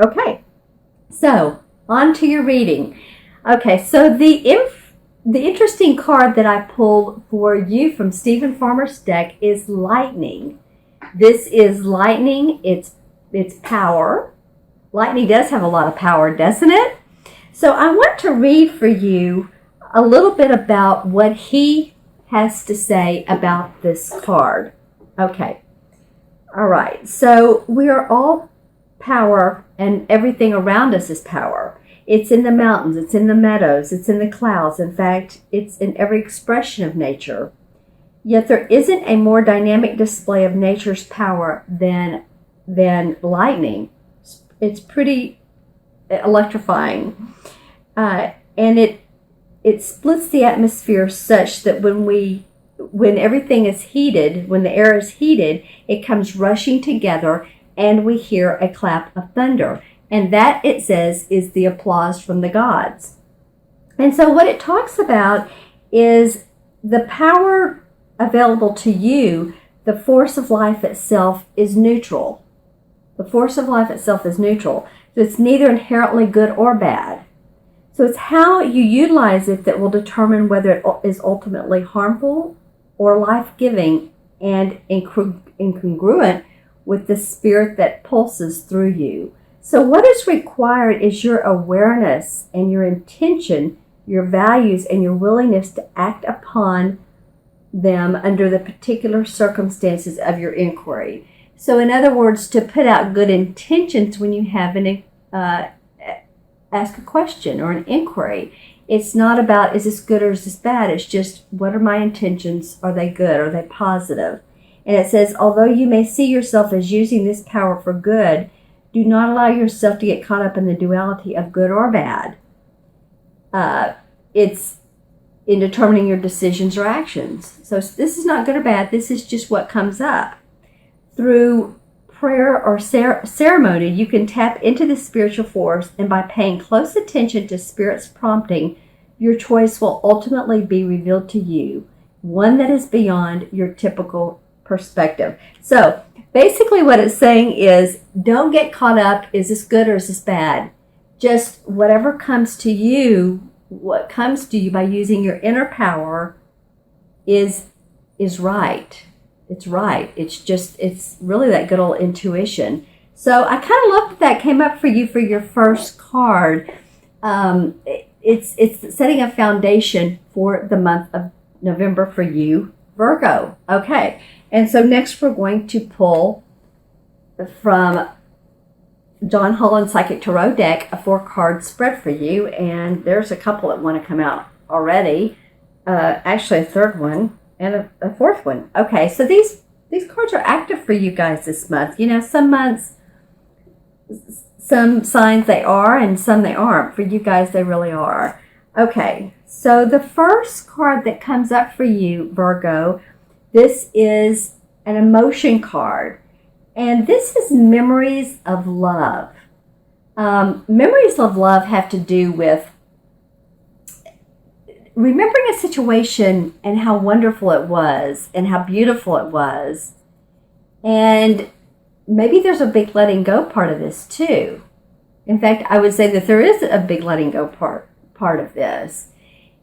Okay, so on to your reading. Okay, so the interesting card that I pulled for you from Stephen Farmer's deck is Lightning. This is lightning. It's power. Lightning does have a lot of power, doesn't it? So I want to read for you a little bit about what he has to say about this card. Okay. All right. So we are all power, and everything around us is power. It's in the mountains. It's in the meadows. It's in the clouds. In fact, it's in every expression of nature. Yet there isn't a more dynamic display of nature's power than lightning. It's pretty electrifying, and it splits the atmosphere such that when everything is heated, when the air is heated, it comes rushing together, and we hear a clap of thunder. And that, it says, is the applause from the gods. And so what it talks about is the power available to you. The force of life itself is neutral. The force of life itself is neutral. So it's neither inherently good or bad. So it's how you utilize it that will determine whether it is ultimately harmful or life-giving and incongruent with the spirit that pulses through you. So what is required is your awareness and your intention, your values, and your willingness to act upon them under the particular circumstances of your inquiry. So in other words, to put out good intentions when you have ask a question or an inquiry. It's not about, is this good or is this bad? It's just, what are my intentions? Are they good? Are they positive? And it says, although you may see yourself as using this power for good, do not allow yourself to get caught up in the duality of good or bad. It's in determining your decisions or actions. So this is not good or bad. This is just what comes up. Through prayer or ceremony, you can tap into the spiritual force, and by paying close attention to Spirit's prompting, your choice will ultimately be revealed to you, one that is beyond your typical perspective. So basically what it's saying is, don't get caught up, is this good or is this bad? Just whatever comes to you, what comes to you by using your inner power is right. It's right. It's really that good old intuition. So I kind of love that came up for you for your first card. It's setting a foundation for the month of November for you, Virgo. Okay. And so next we're going to pull from John Holland Psychic Tarot deck, a 4-card spread for you. And there's a couple that want to come out already. Actually, a third one and a fourth one. Okay, so these cards are active for you guys this month. You know, some months, some signs they are and some they aren't. For you guys, they really are. Okay, so the first card that comes up for you, Virgo, this is an emotion card. And this is memories of love. Memories of love have to do with remembering a situation and how wonderful it was and how beautiful it was. And maybe there's a big letting go part of this too. In fact, I would say that there is a big letting go part of this.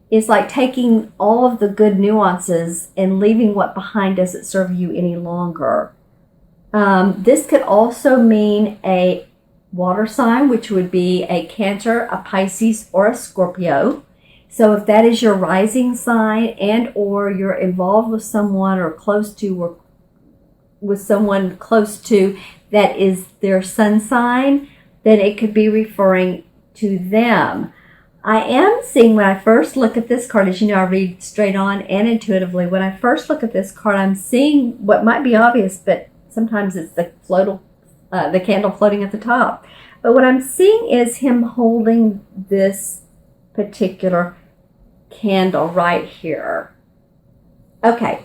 It's like taking all of the good nuances and leaving what behind doesn't serve you any longer. This could also mean a water sign, which would be a Cancer, a Pisces, or a Scorpio. So if that is your rising sign and or you're involved with someone or close to or with someone close to that is their sun sign, then it could be referring to them. I am seeing when I first look at this card, as you know, I read straight on and intuitively. When I first look at this card, I'm seeing what might be obvious, but sometimes it's the candle floating at the top. But what I'm seeing is him holding this particular candle right here. Okay,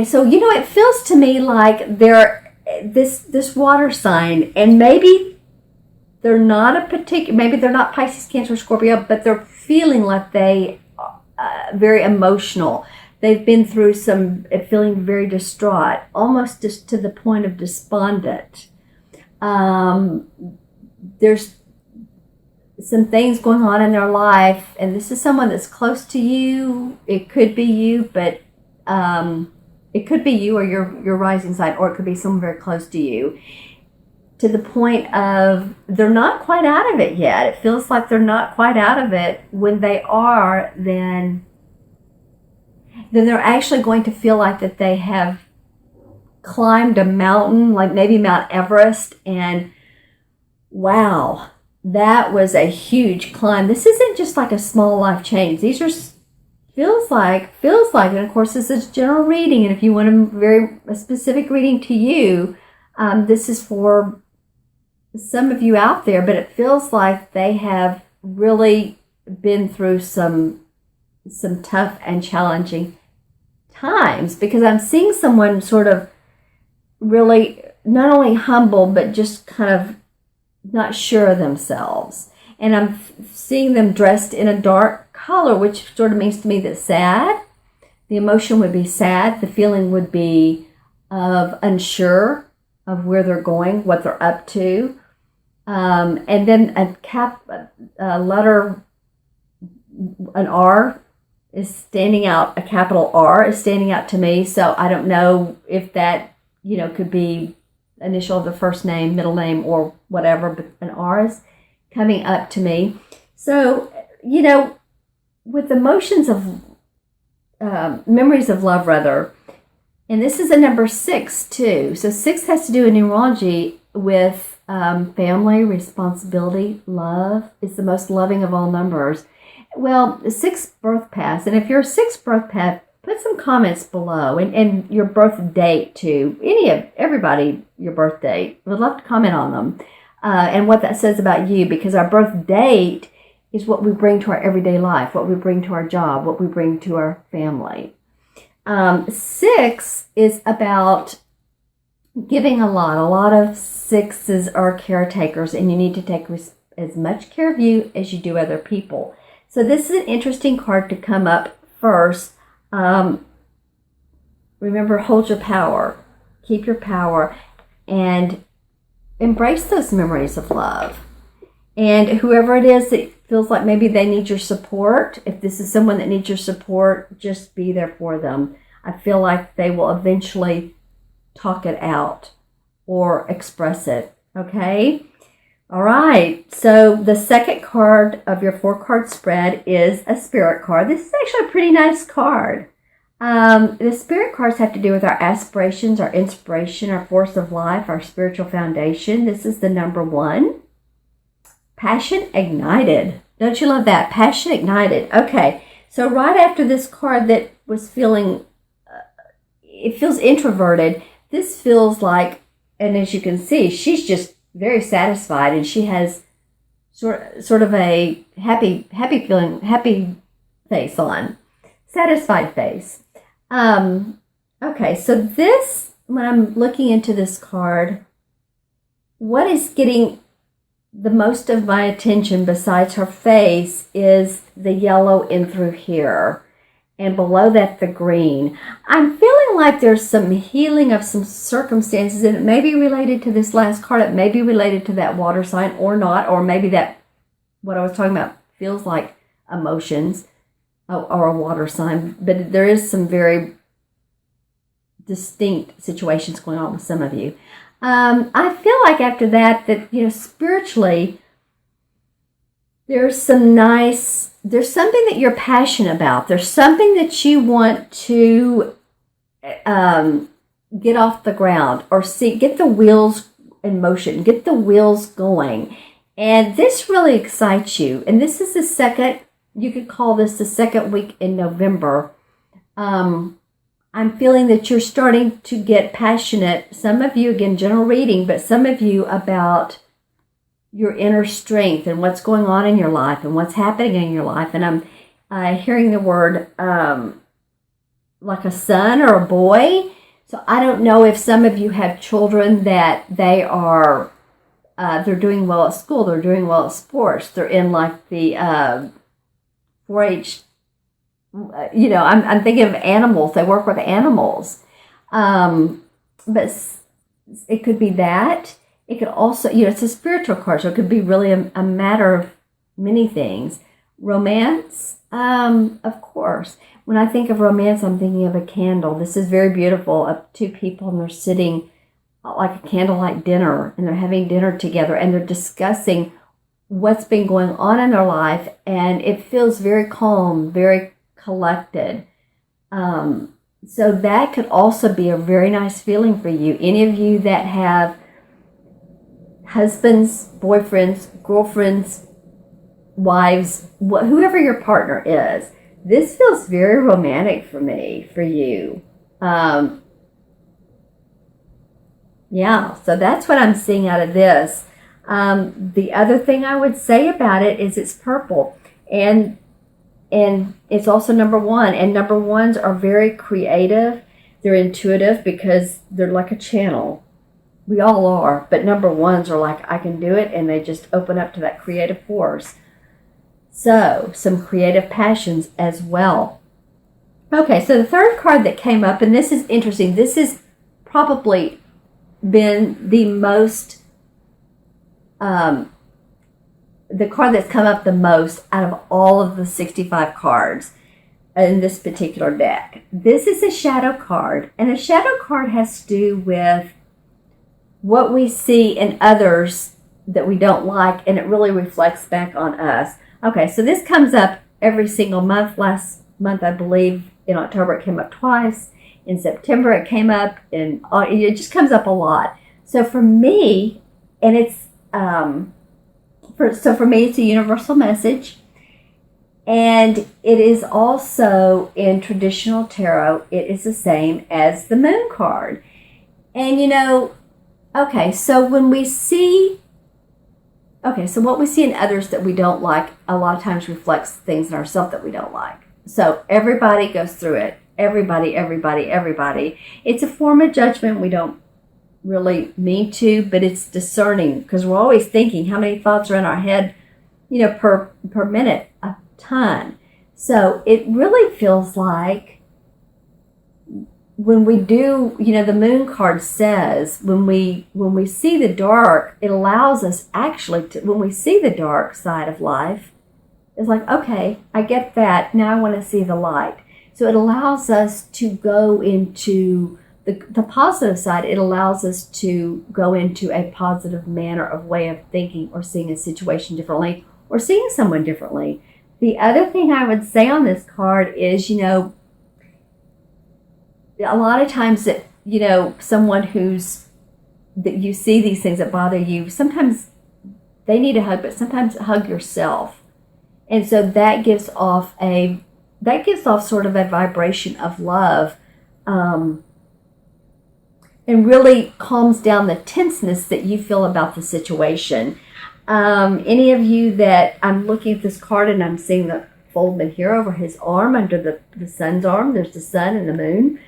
so you know, it feels to me like this water sign, and maybe they're not maybe they're not Pisces, Cancer, Scorpio, but they're feeling like they very emotional. They've been through some feeling very distraught, almost just to the point of despondent. There's some things going on in their life, and this is someone that's close to you. It could be you, but it could be you or your rising sign, or it could be someone very close to you, to the point of they're not quite out of it yet. It feels like they're not quite out of it. When they are, then they're actually going to feel like that they have climbed a mountain, like maybe Mount Everest, and wow, that was a huge climb. This isn't just like a small life change. These are feels like, and of course this is general reading, and if you want a specific reading to you, this is for some of you out there, but it feels like they have really been through some tough and challenging times, because I'm seeing someone sort of really not only humble, but just kind of not sure of themselves. And I'm seeing them dressed in a dark color, which sort of means to me that sad. The emotion would be sad. The feeling would be of unsure of where they're going, what they're up to. And then a letter, an R is standing out, a capital R is standing out to me. So I don't know if that, could be initial of the first name, middle name, or whatever, but an R is coming up to me. So, with emotions of memories of love, rather, and this is a number 6 too. So 6 has to do in numerology with family, responsibility, love. It's the most loving of all numbers. Well, the 6th birth path, and if you're a 6th birth path, put some comments below, and your birth date too. Everybody, your birth date. Would love to comment on them and what that says about you, because our birth date is what we bring to our everyday life, what we bring to our job, what we bring to our family. 6 is about giving a lot. A lot of 6s are caretakers, and you need to take as much care of you as you do other people. So this is an interesting card to come up first. Remember, hold your power, keep your power, and embrace those memories of love. And whoever it is that feels like maybe they need your support, if this is someone that needs your support, just be there for them. I feel like they will eventually talk it out or express it. Okay? All right. So the second card of your 4-card spread is a spirit card. This is actually a pretty nice card. The spirit cards have to do with our aspirations, our inspiration, our force of life, our spiritual foundation. This is the number 1. Passion ignited. Don't you love that? Passion ignited. Okay. So right after this card that was feeling, it feels introverted. This feels like, and as you can see, she's just very satisfied, and she has sort of a happy feeling, happy face on, satisfied face. Okay, so this, when I'm looking into this card, what is getting the most of my attention besides her face is the yellow in through here, and below that the green. I'm feeling like there's some healing of some circumstances, and it may be related to this last card. It may be related to that water sign or not, or maybe that, what I was talking about, feels like emotions or a water sign. But there is some very distinct situations going on with some of you. I feel like after that, spiritually, there's something that you're passionate about. There's something that you want to get off the ground, or get the wheels in motion, get the wheels going. And this really excites you. And this is the second, you could call this the second week in November. I'm feeling that you're starting to get passionate, some of you, again, general reading, but some of you about your inner strength and what's going on in your life and what's happening in your life. And I'm hearing the word like a son or a boy. So I don't know if some of you have children that they are, they're doing well at school, they're doing well at sports, they're in like the 4-H, I'm thinking of animals, they work with animals. But it could be that. It could also, it's a spiritual card, so it could be really a matter of many things. Romance, of course. When I think of romance, I'm thinking of a candle. This is very beautiful, of two people, and they're sitting like a candlelight dinner, and they're having dinner together, and they're discussing what's been going on in their life, and it feels very calm, very collected. So that could also be a very nice feeling for you. Any of you that have husbands, boyfriends, girlfriends, wives, whoever your partner is, this feels very romantic for me, for you. Yeah, so that's what I'm seeing out of this. The other thing I would say about it is it's purple, and it's also number one, and number ones are very creative. They're intuitive because they're like a channel. We all are, but number ones are like, I can do it, and they just open up to that creative force. So, some creative passions as well. Okay, so the third card that came up, and this is interesting. This has probably been the most, the card that's come up the most out of all of the 65 cards in this particular deck. This is a shadow card, and a shadow card has to do with what we see in others that we don't like, and it really reflects back on us. Okay, so this comes up every single month. Last month, I believe, in October, it came up twice. In September, it came up, and it just comes up a lot. So for me, and it's for me, it's a universal message, and it is also in traditional tarot. It is the same as the Moon card, and okay. So when we see, so what we see in others that we don't like, a lot of times reflects things in ourselves that we don't like. So everybody goes through it. Everybody. It's a form of judgment. We don't really mean to, but it's discerning, because we're always thinking how many thoughts are in our head, per minute, a ton. So it really feels like when we do, the Moon card says when we see the dark, it allows us actually to, when we see the dark side of life, it's like, okay, I get that. Now I want to see the light. So it allows us to go into the positive side. It allows us to go into a positive manner of way of thinking, or seeing a situation differently, or seeing someone differently. The other thing I would say on this card is, a lot of times that, someone that you see these things that bother you, sometimes they need a hug, but sometimes hug yourself. And so that gives off sort of a vibration of love, and really calms down the tenseness that you feel about the situation. Any of you that, I'm looking at this card and I'm seeing the foldman here over his arm, under the sun's arm. There's the sun and the moon.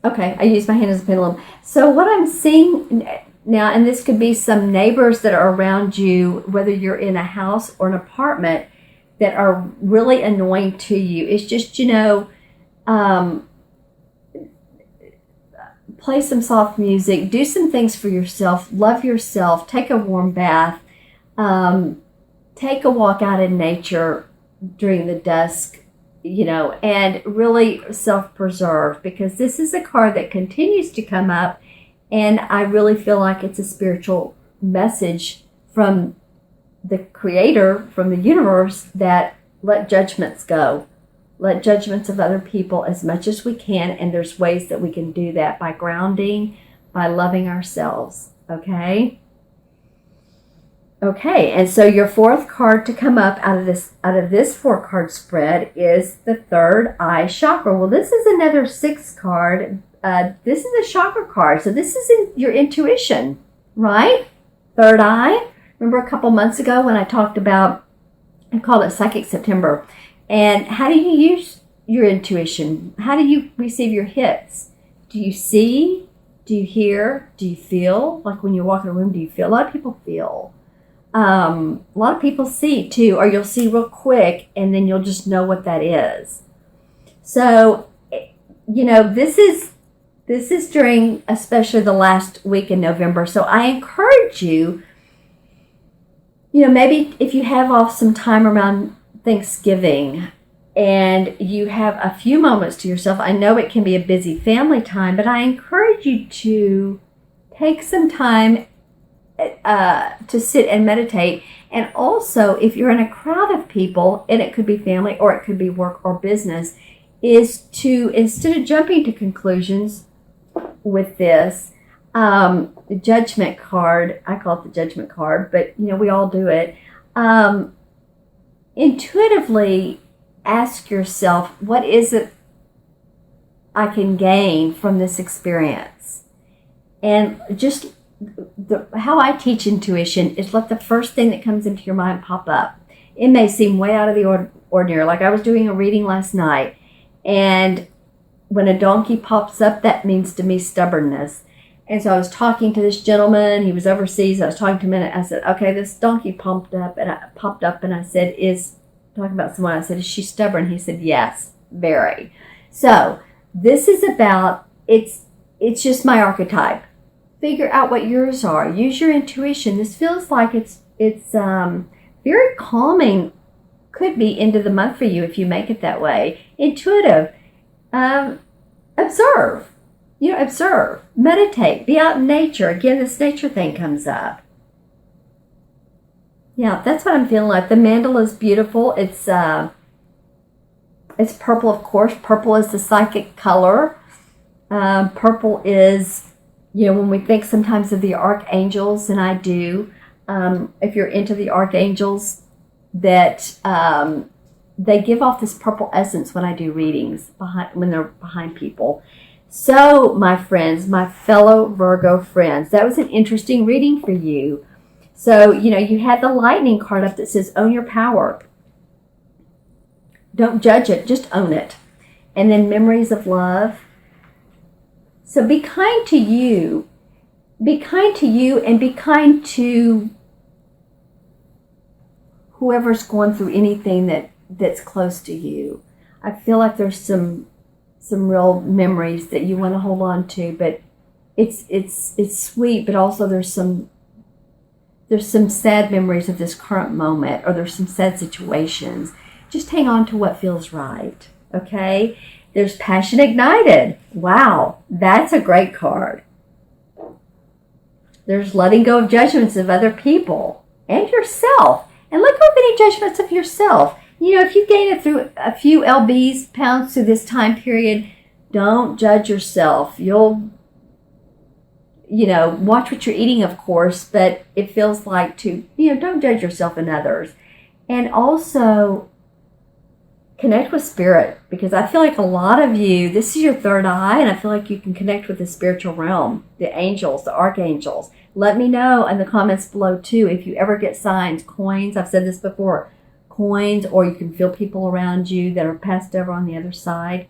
Okay, I use my hand as a pendulum. So what I'm seeing now, and this could be some neighbors that are around you, whether you're in a house or an apartment, that are really annoying to you. It's just, play some soft music, do some things for yourself, love yourself, take a warm bath, take a walk out in nature during the dusk, and really self-preserve, because this is a card that continues to come up, and I really feel like it's a spiritual message from the Creator, from the universe, that let judgments go. Let judgments of other people as much as we can, and there's ways that we can do that by grounding, by loving ourselves, okay? Okay, and so your fourth card to come up out of this 4-card spread is the third eye chakra. Well, this is another 6 card. This is a chakra card, so this is your intuition, right? Third eye. Remember a couple months ago when I talked about, I called it Psychic September. And how do you use your intuition? How do you receive your hits? Do you see? Do you hear? Do you feel? Like when you walk in a room, do you feel? A lot of people feel. A lot of people see too, or you'll see real quick, and then you'll just know what that is. So, this is This is during especially the last week in November. So I encourage you, maybe if you have off some time around Thanksgiving and you have a few moments to yourself, I know it can be a busy family time, but I encourage you to take some time to sit and meditate. And also, if you're in a crowd of people, and it could be family or it could be work or business, is to, instead of jumping to conclusions with this, the judgment card, I call it the judgment card, but we all do it. Intuitively ask yourself, what is it I can gain from this experience? And just how I teach intuition is let the first thing that comes into your mind pop up. It may seem way out of the ordinary. Like I was doing a reading last night, and when a donkey pops up, that means to me stubbornness. And so I was talking to this gentleman. He was overseas. I was talking to him, and I said, okay, this donkey popped up, and I said, talking about someone, I said, is she stubborn? He said, yes, very. So this is about, it's just my archetype. Figure out what yours are. Use your intuition. This feels like it's very calming. Could be into the month for you if you make it that way. Intuitive. Observe. Observe. Meditate. Be out in nature. Again, this nature thing comes up. Yeah, that's what I'm feeling like. The mandala is beautiful. It's purple, of course. Purple is the psychic color. Purple is, when we think sometimes of the archangels, and I do, if you're into the archangels, that they give off this purple essence when I do readings, when they're behind people. So, my friends, my fellow Virgo friends, that was an interesting reading for you. So, you had the lightning card up that says, own your power. Don't judge it, just own it. And then memories of love. So be kind to you. Be kind to you, and be kind to whoever's going through anything that's close to you. I feel like there's some real memories that you want to hold on to, but it's sweet, but also there's some sad memories of this current moment, or there's some sad situations. Just hang on to what feels right, okay? There's Passion Ignited. Wow, that's a great card. There's letting go of judgments of other people and yourself. And let go of any judgments of yourself. If you gain a few lbs, pounds through this time period, don't judge yourself. You'll, watch what you're eating, of course, but it feels like don't judge yourself and others. And also, connect with spirit, because I feel like a lot of you, this is your third eye, and I feel like you can connect with the spiritual realm, the angels, the archangels. Let me know in the comments below too if you ever get signs, coins. I've said this before, coins, or you can feel people around you that are passed over on the other side.